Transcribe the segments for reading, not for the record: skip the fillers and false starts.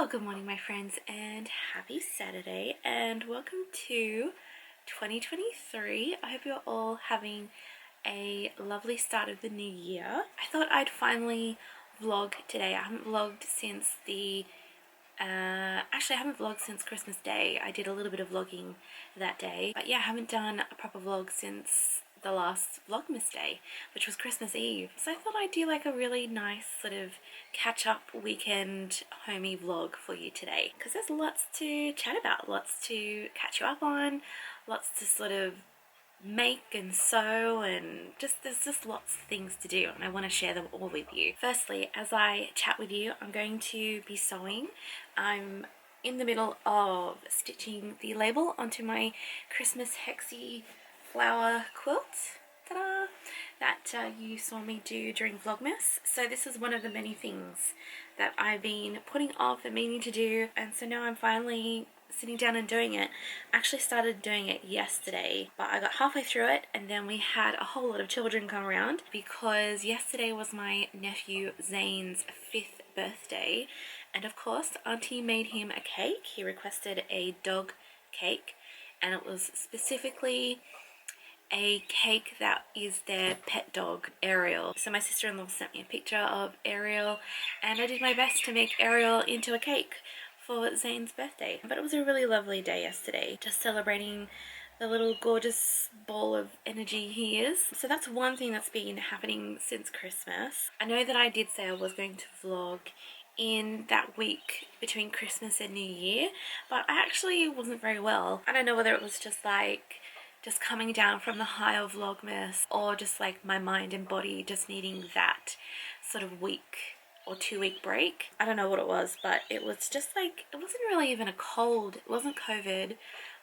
good morning my friends, and happy Saturday, and welcome to 2023. I hope you're all having a lovely start of the new year. I thought I'd finally vlog today. I haven't vlogged since actually I haven't vlogged since Christmas Day. I did a little bit of vlogging that day, but yeah, I haven't done a proper vlog since the last Vlogmas Day, which was Christmas Eve. So I thought I'd do like a really nice sort of catch up weekend homey vlog for you today, because there's lots to chat about, lots to catch you up on, lots to sort of make and sew, and there's just lots of things to do, and I want to share them all with you. Firstly, as I chat with you, I'm going to be sewing. I'm in the middle of stitching the label onto my Christmas Hexy flower quilt, ta-da, that you saw me do during Vlogmas. So this is one of the many things that I've been putting off and meaning to do, and so now I'm finally sitting down and doing it. I actually started doing it yesterday, but I got halfway through it and then we had a whole lot of children come around, because yesterday was my nephew Zane's 5th birthday, and of course Auntie made him a cake. He requested a dog cake, and it was specifically a cake that is their pet dog, Ariel. So my sister-in-law sent me a picture of Ariel, and I did my best to make Ariel into a cake for Zane's birthday. But it was a really lovely day yesterday, just celebrating the little gorgeous ball of energy he is. So that's one thing that's been happening since Christmas. I know that I did say I was going to vlog in that week between Christmas and New Year, but I actually wasn't very well. I don't know whether it was just coming down from the high of Vlogmas, or just like my mind and body just needing that sort of week or 2-week break. I don't know what it was, but it was just like, it wasn't really even a cold, it wasn't COVID,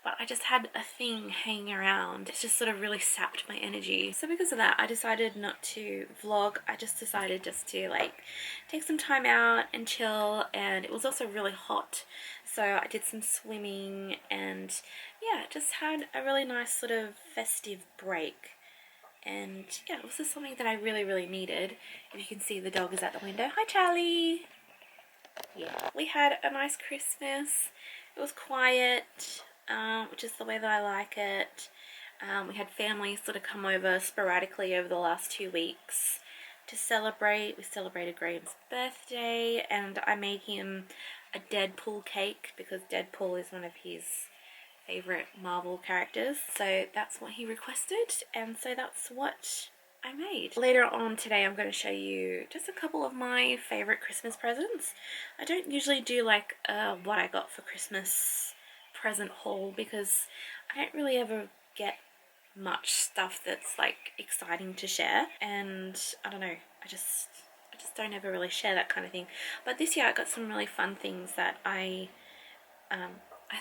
but I just had a thing hanging around. It just sort of really sapped my energy. So because of that, I decided not to vlog. I just decided just to like take some time out and chill, and it was also really hot. So I did some swimming, and yeah, just had a really nice sort of festive break. And yeah, it was just something that I really needed. If you can see, the dog is at the window. Hi Charlie! Yeah, we had a nice Christmas. It was quiet, which is the way that I like it. We had family sort of come over sporadically over the last 2 weeks to celebrate. We celebrated Graham's birthday, and I made him a Deadpool cake because Deadpool is one of his favorite Marvel characters. So that's what he requested, and so that's what I made. Later on today I'm going to show you just a couple of my favorite Christmas presents. I don't usually do like what I got for Christmas present haul, because I don't really ever get much stuff that's like exciting to share, and I don't know, I just don't ever really share that kind of thing. But this year I got some really fun things that I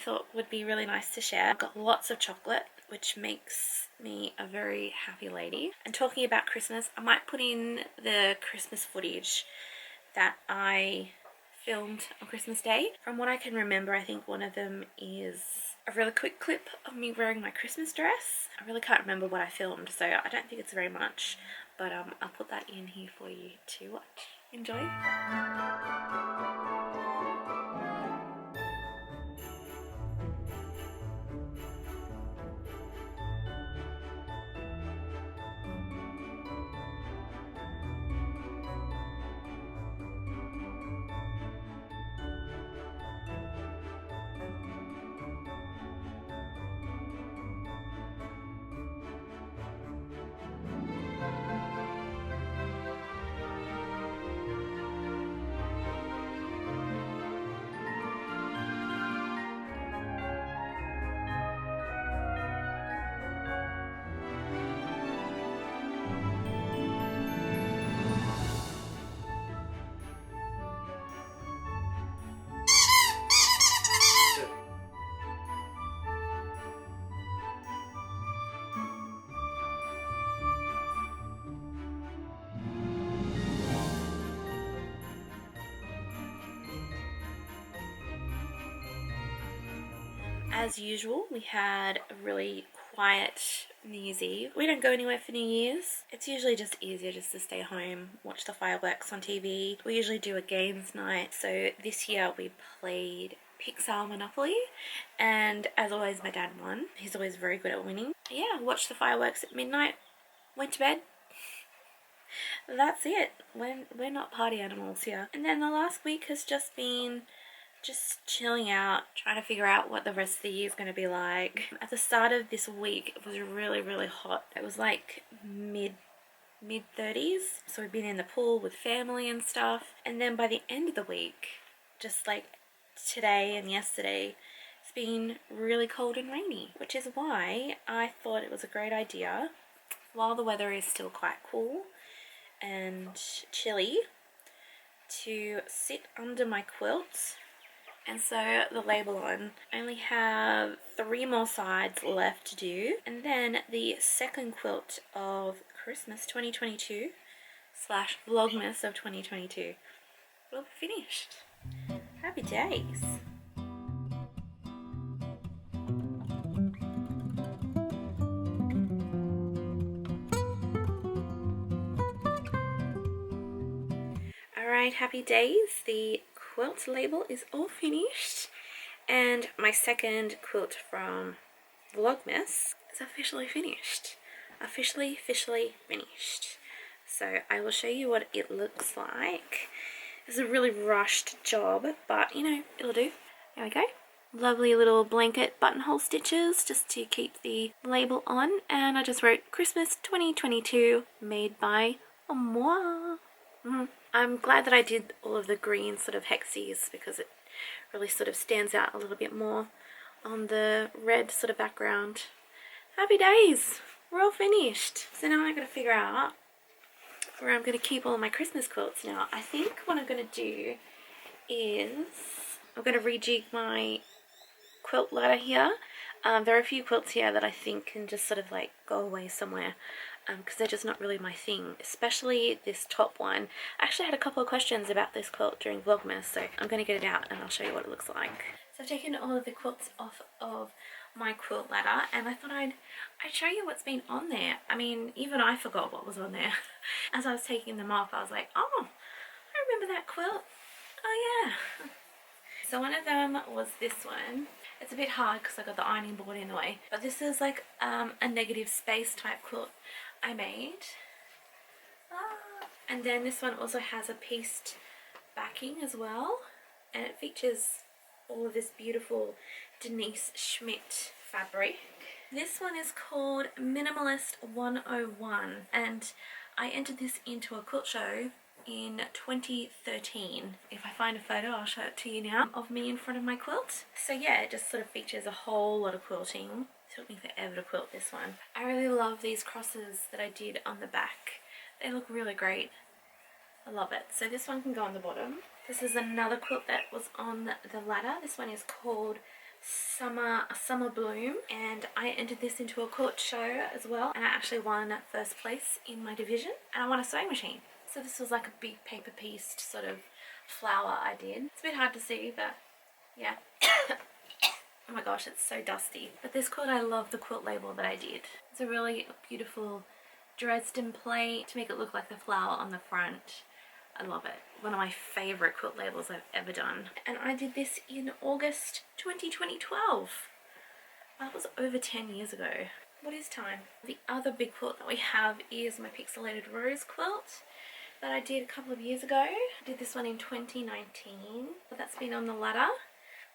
thought would be really nice to share. I got lots of chocolate, which makes me a very happy lady. And talking about Christmas, I might put in the Christmas footage that I filmed on Christmas Day. From what I can remember, I think one of them is a really quick clip of me wearing my Christmas dress. I really can't remember what I filmed, so I don't think it's very much, but I'll put that in here for you to watch. Enjoy. As usual, we had a really quiet New Year's Eve. We don't go anywhere for New Year's. It's usually just easier just to stay home, watch the fireworks on TV. We usually do a games night. So this year we played Pixar Monopoly, and as always my dad won. He's always very good at winning. Yeah, watched the fireworks at midnight, went to bed. That's it. We're not party animals here. And then the last week has just been just chilling out, trying to figure out what the rest of the year is going to be like. At the start of this week it was really hot. It was like mid 30s, so we've been in the pool with family and stuff. And then by the end of the week, just like today and yesterday, it's been really cold and rainy, which is why I thought it was a great idea, while the weather is still quite cool and chilly, to sit under my quilt and sew the label on. I only have 3 more sides left to do, and then the second quilt of Christmas 2022 slash Vlogmas of 2022 will be finished. Happy days. Alright, happy days. The quilt label is all finished, and my second quilt from Vlogmas is officially finished. Officially finished. So I will show you what it looks like. It's a really rushed job, but you know, it'll do. There we go. Lovely little blanket buttonhole stitches just to keep the label on, and I just wrote Christmas 2022 made by moi. I'm glad that I did all of the green sort of hexies because it really sort of stands out a little bit more on the red sort of background. Happy days! We're all finished. So now I've got to figure out where I'm going to keep all my Christmas quilts now. I think what I'm going to do is I'm going to rejig my quilt ladder here. There are a few quilts here that I think can just sort of like go away somewhere, because they're just not really my thing, especially this top one. I actually had a couple of questions about this quilt during Vlogmas, so I'm going to get it out and I'll show you what it looks like. So I've taken all of the quilts off of my quilt ladder, and I thought I'd show you what's been on there. I mean, even I forgot what was on there. As I was taking them off, I was like, oh, I remember that quilt. Oh yeah. So one of them was this one. It's a bit hard because I got the ironing board in the way, but this is like a negative space type quilt I made. And then this one also has a pieced backing as well, and it features all of this beautiful Denise Schmidt fabric. This one is called Minimalist 101, and I entered this into a quilt show in 2013. If I find a photo, I'll show it to you now of me in front of my quilt. So yeah, it just sort of features a whole lot of quilting. It took me forever to quilt this one. I really love these crosses that I did on the back. They look really great. I love it. So this one can go on the bottom. This is another quilt that was on the ladder. This one is called Summer Bloom, and I entered this into a quilt show as well, and I actually won first place in my division, and I won a sewing machine. So this was like a big paper pieced sort of flower I did. It's a bit hard to see, but yeah. Oh my gosh, it's so dusty. But this quilt, I love the quilt label that I did. It's a really beautiful Dresden plate to make it look like the flower on the front. I love it. One of my favourite quilt labels I've ever done. And I did this in August 2012. That was over 10 years ago. What is time? The other big quilt that we have is my Pixelated Rose quilt that I did a couple of years ago. I did this one in 2019, but that's been on the ladder,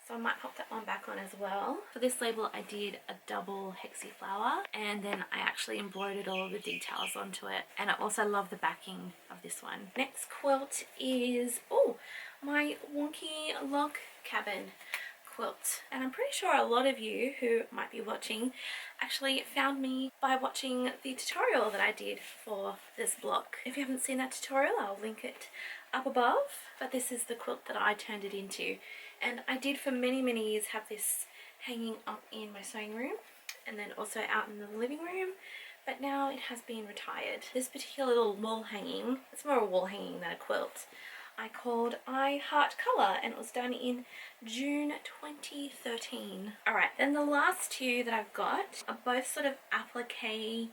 so I might pop that one back on as well. For this label I did a double hexie flower, and then I actually embroidered all of the details onto it, and I also love the backing of this one. Next quilt is, oh, my wonky log cabin quilt, and I'm pretty sure a lot of you who might be watching actually found me by watching the tutorial that I did for this block. If you haven't seen that tutorial, I'll link it up above, but this is the quilt that I turned it into, and I did for many years have this hanging up in my sewing room and then also out in the living room, but now it has been retired. This particular little wall hanging, it's more a wall hanging than a quilt, I called I Heart Colour, and it was done in June 2013. Alright, then the last two that I've got are both sort of applique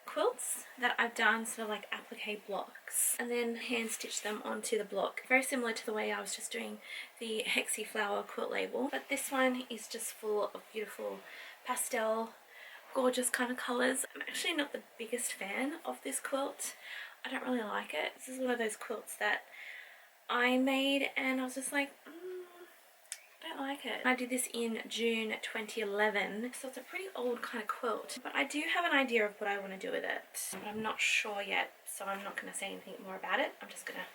quilts that I've done sort of like applique blocks and then hand stitched them onto the block. Very similar to the way I was just doing the Hexy Flower quilt label, but this one is just full of beautiful pastel, gorgeous kind of colours. I'm actually not the biggest fan of this quilt. I don't really like it. This is one of those quilts that I made and I was just like, I don't like it. I did this in June 2011, so it's a pretty old kind of quilt, but I do have an idea of what I want to do with it, but I'm not sure yet, so I'm not going to say anything more about it. I'm just going to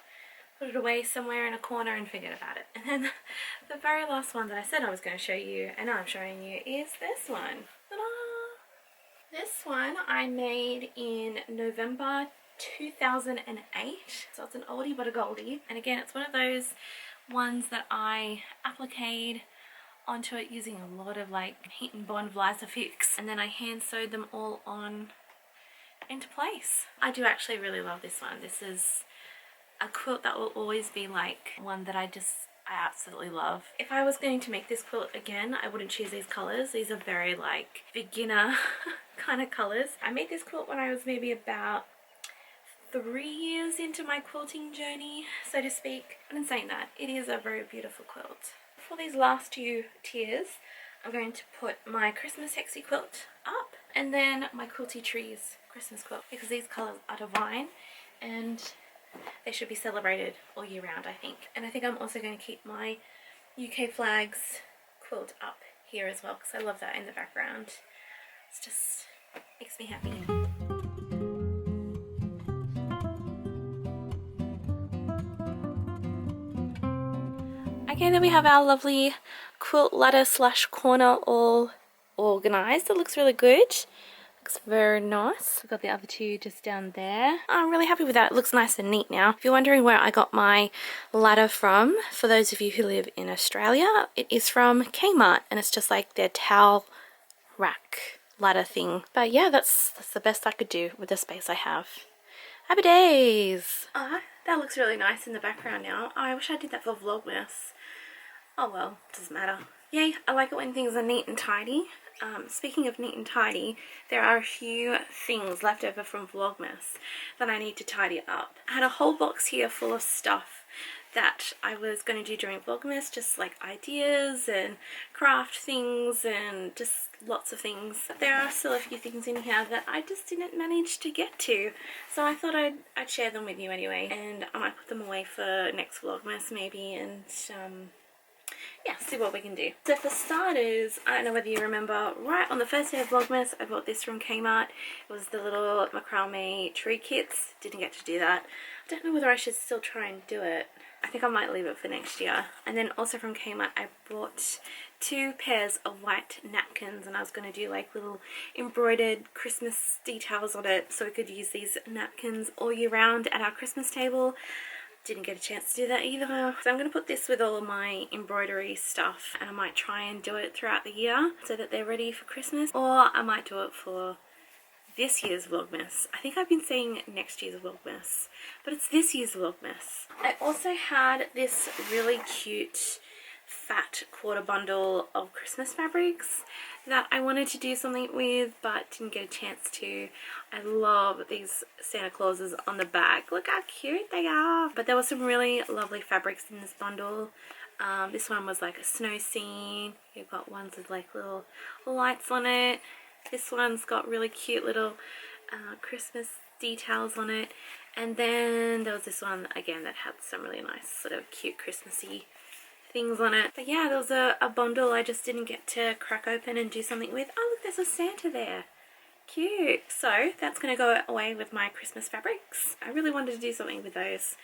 put it away somewhere in a corner and forget about it. And then the very last one that I said I was going to show you, and now I'm showing you, is this one. Ta-da! This one I made in November 2008, so it's an oldie but a goldie, and again it's one of those ones that I appliqued onto it using a lot of like heat and bond Vlogmas, and then I hand sewed them all on into place. I do actually really love this one. This is a quilt that will always be like one that I absolutely love. If I was going to make this quilt again, I wouldn't choose these colours. These are very like beginner kind of colours. I made this quilt when I was maybe about 3 years into my quilting journey, so to speak. And in saying that, it is a very beautiful quilt. For these last two tiers, I'm going to put my Christmas Hexy quilt up and then my Quilty Trees Christmas quilt, because these colours are divine and they should be celebrated all year round, I think. And I think I'm also going to keep my UK flags quilt up here as well, because I love that in the background. It's just makes me happy. Okay, then we have our lovely quilt ladder slash corner all organised. It looks really good. Looks very nice. We've got the other two just down there. I'm really happy with that. It looks nice and neat now. If you're wondering where I got my ladder from, for those of you who live in Australia, it is from Kmart, and it's just like their towel rack ladder thing. But yeah, that's the best I could do with the space I have. Happy days! That looks really nice in the background now. Oh, I wish I did that for Vlogmas. Oh well, doesn't matter. Yay, I like it when things are neat and tidy. Speaking of neat and tidy, there are a few things left over from Vlogmas that I need to tidy up. I had a whole box here full of stuff that I was going to do during Vlogmas, just like ideas and craft things and just lots of things. There are still a few things in here that I just didn't manage to get to, so I thought I'd share them with you anyway, and I might put them away for next Vlogmas maybe, and yeah, see what we can do. So for starters, I don't know whether you remember, right on the first day of Vlogmas, I bought this from Kmart. It was the little macrame tree kits. Didn't get to do that. I don't know whether I should still try and do it. I think I might leave it for next year. And then also from Kmart, I bought 2 pairs of white napkins, and I was going to do like little embroidered Christmas details on it, so we could use these napkins all year round at our Christmas table. Didn't get a chance to do that either. So I'm going to put this with all of my embroidery stuff, and I might try and do it throughout the year so that they're ready for Christmas, or I might do it for this year's Vlogmas. I think I've been saying next year's Vlogmas, but it's this year's Vlogmas. I also had this really cute fat quarter bundle of Christmas fabrics that I wanted to do something with but didn't get a chance to. I love these Santa Clauses on the back. Look how cute they are. But there were some really lovely fabrics in this bundle. This one was like a snow scene. You've got ones with like little lights on it. This one's got really cute little Christmas details on it. And then there was this one again that had some really nice sort of cute Christmassy things on it. But yeah, there was a bundle I just didn't get to crack open and do something with. Oh look, there's a Santa there. Cute. So that's going to go away with my Christmas fabrics. I really wanted to do something with those.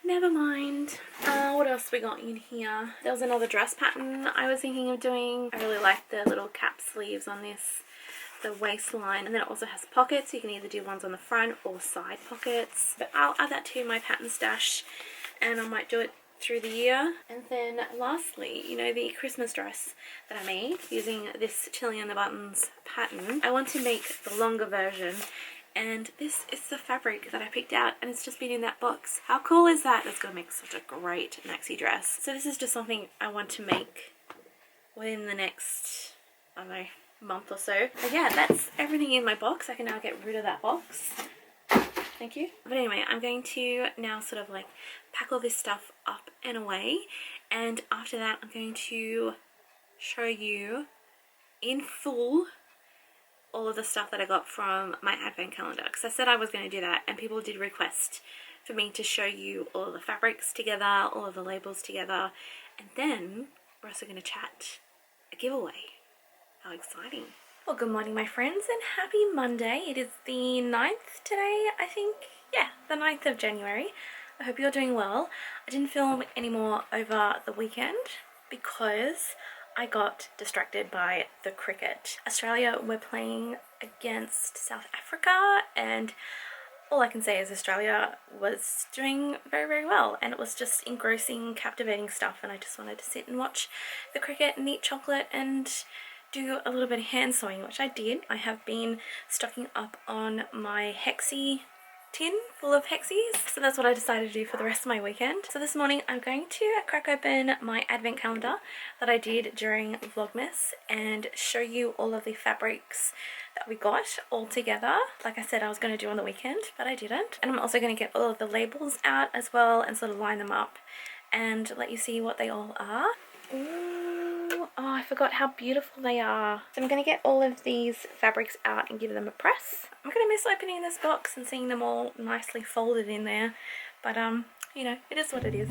Never mind. What else we got in here? There was another dress pattern I was thinking of doing. I really like the little cap sleeves on this, the waistline, and then it also has pockets. You can either do ones on the front or side pockets. But I'll add that to my pattern stash, and I might do it through the year. And then lastly, you know, the Christmas dress that I made using this Tilly and the Buttons pattern. I want to make the longer version and this is the fabric that I picked out, and it's just been in that box. How cool is that? That's gonna make such a great maxi dress. So this is just something I want to make within the next, I don't know, month or so. But yeah, that's everything in my box. I can now get rid of that box. Thank you. But anyway, I'm going to now sort of like pack all this stuff up and away, and after that I'm going to show you in full all of the stuff that I got from my advent calendar, because I said I was going to do that, and people did request for me to show you all of the fabrics together, all of the labels together, and then we're also going to chat a giveaway. How exciting. Well, good morning my friends, and happy Monday. It is the 9th today, I think. Yeah, the 9th of January. I hope you're doing well. I didn't film any more over the weekend because I got distracted by the cricket. Australia were playing against South Africa, and all I can say is Australia was doing very, very well, and it was just engrossing, captivating stuff, and I just wanted to sit and watch the cricket and eat chocolate and do a little bit of hand sewing, which I did. I have been stocking up on my hexie tin full of hexies, so that's what I decided to do for the rest of my weekend. So this morning I'm going to crack open my advent calendar that I did during Vlogmas and show you all of the fabrics that we got all together, like I said I was going to do on the weekend, but I didn't. And I'm also going to get all of the labels out as well and sort of line them up and let you see what they all are. Ooh, oh, I forgot how beautiful they are. So I'm going to get all of these fabrics out and give them a press. I'm going to miss opening this box and seeing them all nicely folded in there, but you know, it is what it is.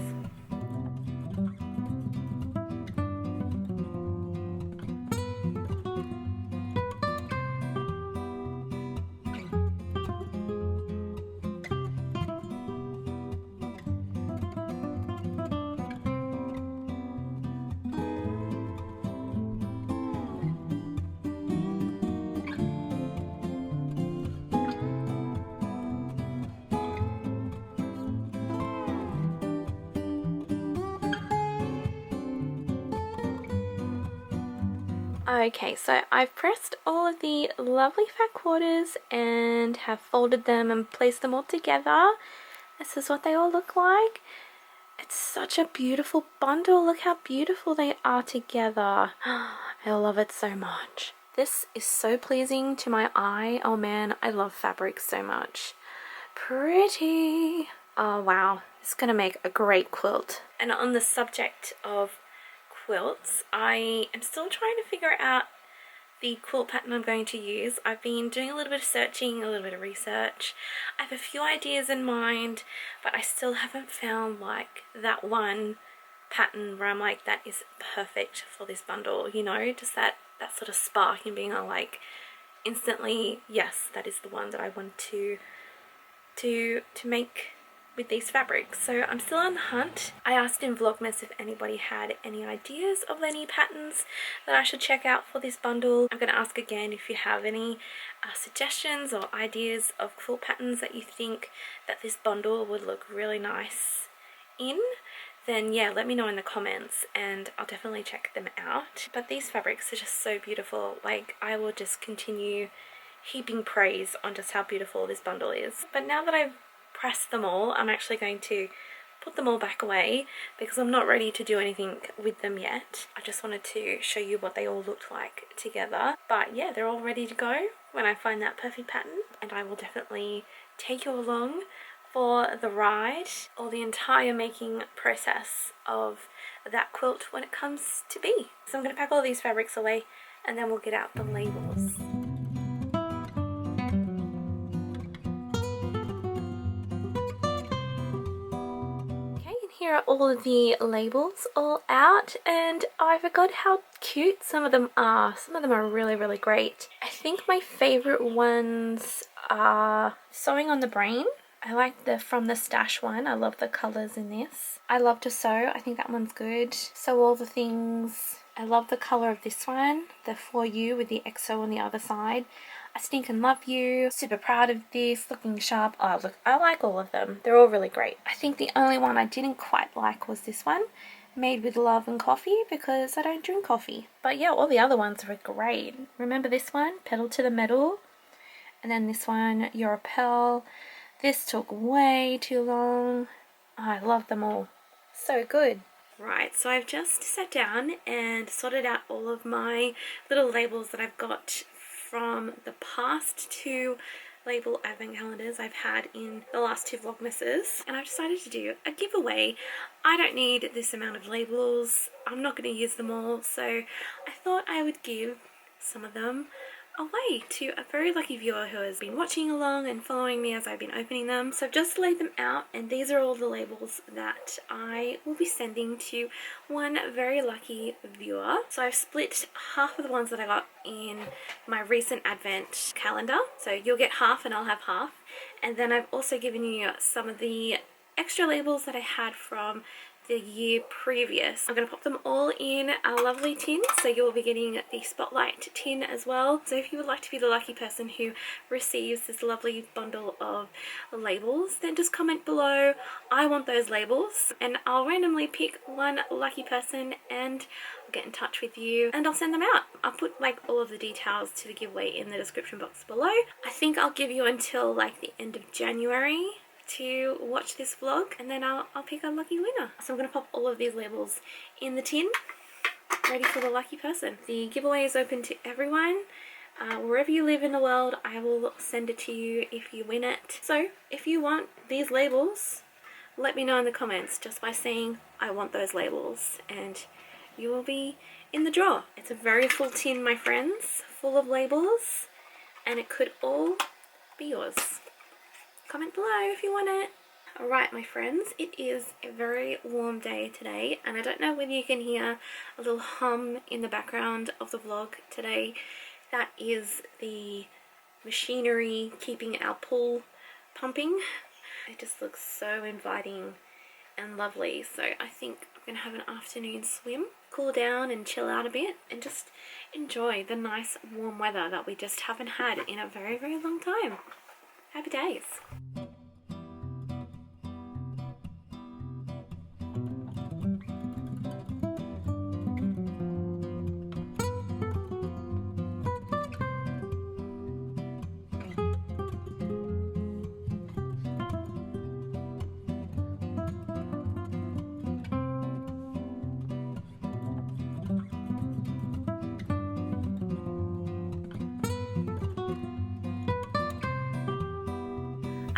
Okay, so I've pressed all of the lovely fat quarters and have folded them and placed them all together. This is what they all look like. It's such a beautiful bundle. Look how beautiful they are together. I love it so much. This is so pleasing to my eye. Oh man, I love fabric so much. Pretty. Oh wow, it's gonna make a great quilt. And on the subject of quilts, I am still trying to figure out the quilt pattern I'm going to use. I've been doing a little bit of searching, a little bit of research. I have a few ideas in mind, but I still haven't found like that one pattern where I'm like, that is perfect for this bundle, you know, just that sort of spark and being like instantly, yes, that is the one that I want to make with these fabrics. So I'm still on the hunt. I asked in Vlogmas if anybody had any ideas of any patterns that I should check out for this bundle. I'm going to ask again if you have any suggestions or ideas of quilt patterns that you think that this bundle would look really nice in. Then yeah, let me know in the comments and I'll definitely check them out. But these fabrics are just so beautiful. Like, I will just continue heaping praise on just how beautiful this bundle is. But now that I've press them all, I'm actually going to put them all back away because I'm not ready to do anything with them yet. I just wanted to show you what they all looked like together. But yeah, they're all ready to go when I find that perfect pattern, and I will definitely take you along for the ride or the entire making process of that quilt when it comes to be. So I'm going to pack all these fabrics away and then we'll get out the labels. Here are all of the labels all out, and I forgot how cute some of them are. Some of them are really, really great. I think my favorite ones are Sewing on the Brain. I like the From the Stash one. I love the colors in this. I Love to Sew. I think that one's good. Sew All the Things. I love the color of this one, the For You with the XO on the other side. I Stink and Love You, super proud of this, Looking Sharp. Oh look, I like all of them. They're all really great. I think the only one I didn't quite like was this one, Made with Love and Coffee, because I don't drink coffee. But yeah, all the other ones were great. Remember this one, Pedal to the Metal? And then this one, You're a Pearl. This took way too long. Oh, I love them all. So good. Right, so I've just sat down and sorted out all of my little labels that I've got from the past two label advent calendars I've had in the last two Vlogmases, and I've decided to do a giveaway. I don't need this amount of labels, I'm not going to use them all, so I thought I would give some of them away to a very lucky viewer who has been watching along and following me as I've been opening them. So I've just laid them out, and these are all the labels that I will be sending to one very lucky viewer. So I've split half of the ones that I got in my recent advent calendar, so you'll get half and I'll have half, and then I've also given you some of the extra labels that I had from the year previous. I'm going to pop them all in a lovely tin, so you'll be getting the spotlight tin as well. So if you would like to be the lucky person who receives this lovely bundle of labels, then just comment below, I want those labels, and I'll randomly pick one lucky person and I'll get in touch with you and I'll send them out. I'll put like all of the details to the giveaway in the description box below. I think I'll give you until like the end of January to watch this vlog, and then I'll pick a lucky winner. So I'm going to pop all of these labels in the tin, ready for the lucky person. The giveaway is open to everyone. Wherever you live in the world, I will send it to you if you win it. So if you want these labels, let me know in the comments just by saying I want those labels, and you will be in the draw. It's a very full tin, my friends, full of labels, and it could all be yours. Comment below if you want it. Alright my friends, it is a very warm day today, and I don't know whether you can hear a little hum in the background of the vlog today. That is the machinery keeping our pool pumping. It just looks so inviting and lovely, so I think I'm going to have an afternoon swim, cool down and chill out a bit, and just enjoy the nice warm weather that we just haven't had in a very, very long time. Happy days.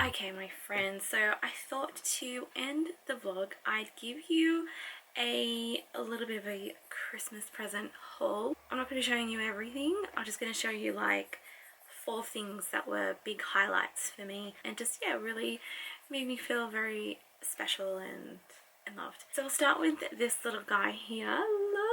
Okay my friends, so I thought to end the vlog I'd give you a little bit of a Christmas present haul. I'm not going to be showing you everything, I'm just going to show you like 4 things that were big highlights for me and just, yeah, really made me feel very special and loved. So I'll start with this little guy here. Look!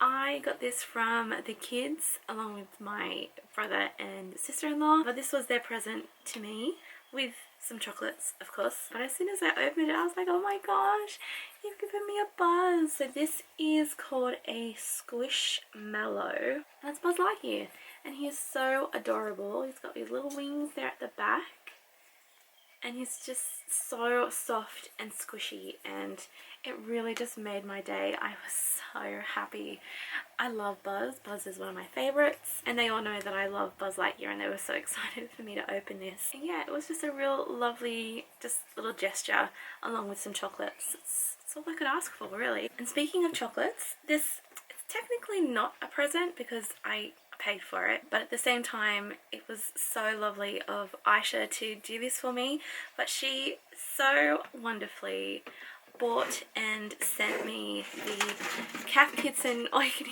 I got this from the kids along with my brother and sister-in-law, but this was their present to me with some chocolates, of course. But as soon as I opened it, I was like, oh my gosh, you've given me a Buzz. So this is called a Squishmallow, and it's Buzz Lightyear, and he is so adorable. He's got these little wings there at the back, and he's just so soft and squishy, and it really just made my day. I was so happy. I love Buzz. Buzz is one of my favorites, and they all know that I love Buzz Lightyear, and they were so excited for me to open this. And yeah, it was just a real lovely, just little gesture along with some chocolates. It's all I could ask for, really. And speaking of chocolates, it's technically not a present because I paid for it, but at the same time it was so lovely of Aisha to do this for me. But she so wonderfully bought and sent me the Cath Kidston, oh, you can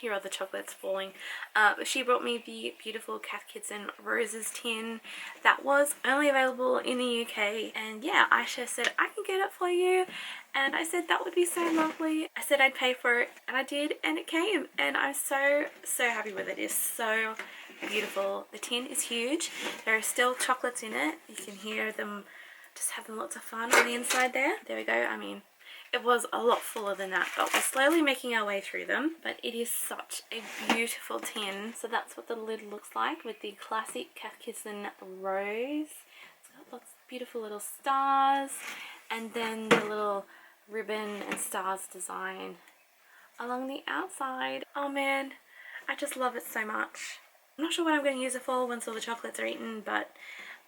hear all the chocolates falling, but she brought me the beautiful Cath Kidston Roses tin that was only available in the UK. And yeah, Aisha said I can get it for you, and I said that would be so lovely. I said I'd pay for it, and I did, and it came, and I'm so happy with it. It is so beautiful. The tin is huge. There are still chocolates in it. You can hear them just having lots of fun on the inside there. There we go. I mean, it was a lot fuller than that, but we're slowly making our way through them. But it is such a beautiful tin. So that's what the lid looks like with the classic Cath Kidston rose. It's got lots of beautiful little stars, and then the little ribbon and stars design along the outside. Oh man, I just love it so much. I'm not sure what I'm going to use it for once all the chocolates are eaten, but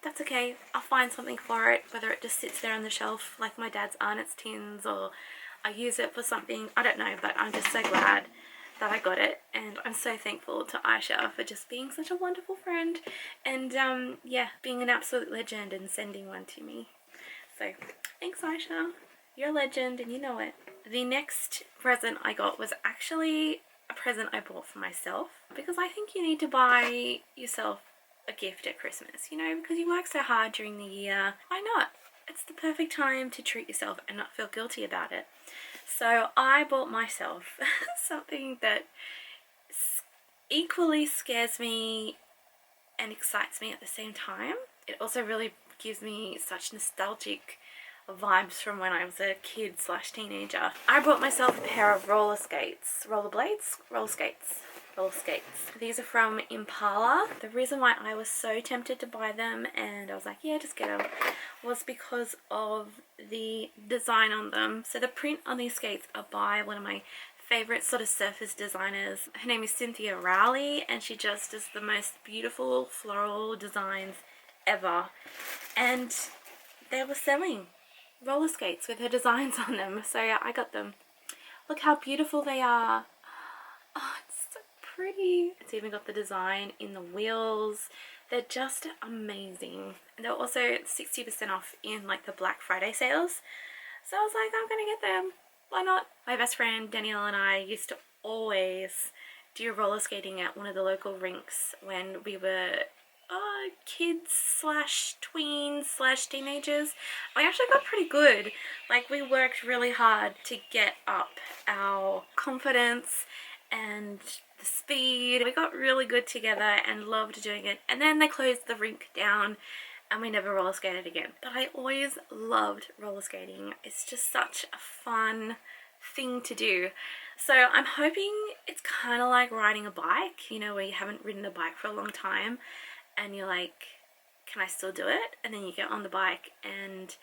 that's okay. I'll find something for it, whether it just sits there on the shelf like my dad's Arnott's tins, or I use it for something, I don't know, but I'm just so glad that I got it, and I'm so thankful to Aisha for just being such a wonderful friend, and yeah, being an absolute legend and sending one to me. So thanks, Aisha, you're a legend and you know it. The next present I got was actually a present I bought for myself, because I think you need to buy yourself a gift at Christmas, you know, because you work so hard during the year. Why not? It's the perfect time to treat yourself and not feel guilty about it. So I bought myself something that equally scares me and excites me at the same time. It also really gives me such nostalgic vibes from when I was a kid slash teenager. I bought myself a pair of roller skates. Rollerblades? Roller skates. Roller skates. These are from Impala. The reason why I was so tempted to buy them, and I was like, yeah, just get them, was because of the design on them. So the print on these skates are by one of my favorite sort of surface designers. Her name is Cynthia Rowley, and she just does the most beautiful floral designs ever. And they were selling roller skates with her designs on them, so yeah, I got them. Look how beautiful they are. Oh, it's so pretty. It's even got the design in the wheels. They're just amazing. And they're also 60% off in like the Black Friday sales, so I was like, I'm gonna get them, why not? My best friend Danielle and I used to always do roller skating at one of the local rinks when we were kids slash tweens slash teenagers. I actually got pretty good. Like, we worked really hard to get up our confidence and the speed. We got really good together and loved doing it, and then they closed the rink down and we never roller skated again. But I always loved roller skating. It's just such a fun thing to do. So I'm hoping it's kind of like riding a bike, you know, where you haven't ridden a bike for a long time and you're like, can I still do it? And then you get on the bike and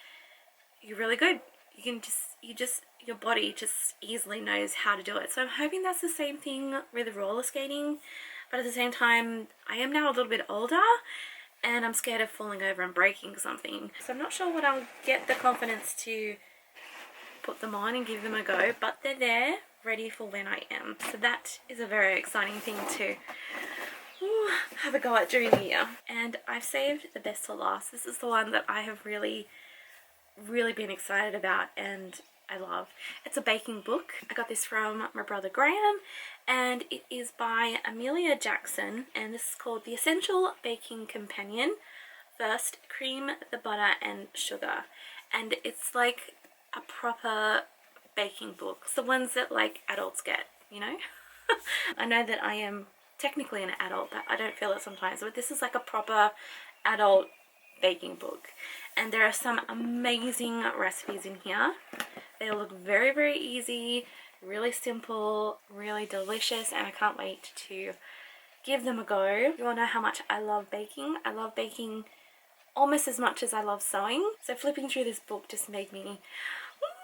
you're really good. Your body just easily knows how to do it. So I'm hoping that's the same thing with roller skating, but at the same time, I am now a little bit older and I'm scared of falling over and breaking something. So I'm not sure what I'll get the confidence to put them on and give them a go, but they're there, ready for when I am. So that is a very exciting thing to have a go at during the year. And I've saved the best to last. This is the one that I have really been excited about and I love. It's a baking book. I got this from my brother Graham, and it is by Amelia Jackson, and this is called The Essential Baking Companion. First, cream the butter and sugar. And it's like a proper baking book. It's the ones that like adults get, you know? I know that I am technically an adult, but I don't feel it sometimes, but this is like a proper adult baking book. And there are some amazing recipes in here. They look very easy, really simple, really delicious, and I can't wait to give them a go. You all know how much I love baking. I love baking almost as much as I love sewing. So flipping through this book just made me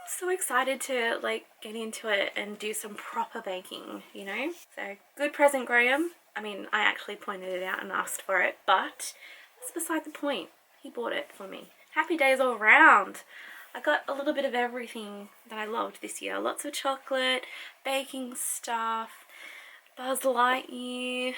so excited to like get into it and do some proper baking, you know? So good present, Graham. I mean, I actually pointed it out and asked for it, but that's beside the point. He bought it for me. Happy days all around. I got a little bit of everything that I loved this year. Lots of chocolate, baking stuff, Buzz Lightyear,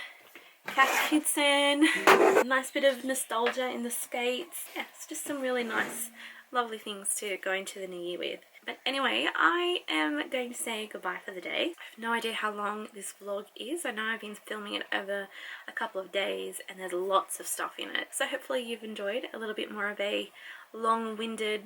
Cat Kidson, a nice bit of nostalgia in the skates. Yeah, it's just some really nice, lovely things to go into the new year with. But anyway, I am going to say goodbye for the day. I have no idea how long this vlog is. I know I've been filming it over a couple of days and there's lots of stuff in it. So hopefully you've enjoyed a little bit more of a long-winded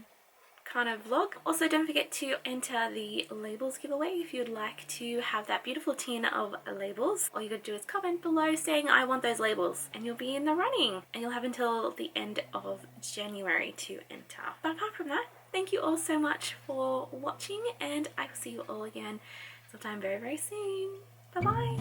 kind of vlog. Also, don't forget to enter the labels giveaway if you'd like to have that beautiful tin of labels. All you gotta do is comment below saying I want those labels and you'll be in the running, and you'll have until the end of January to enter. But apart from that, thank you all so much for watching, and I will see you all again sometime very soon. Bye bye.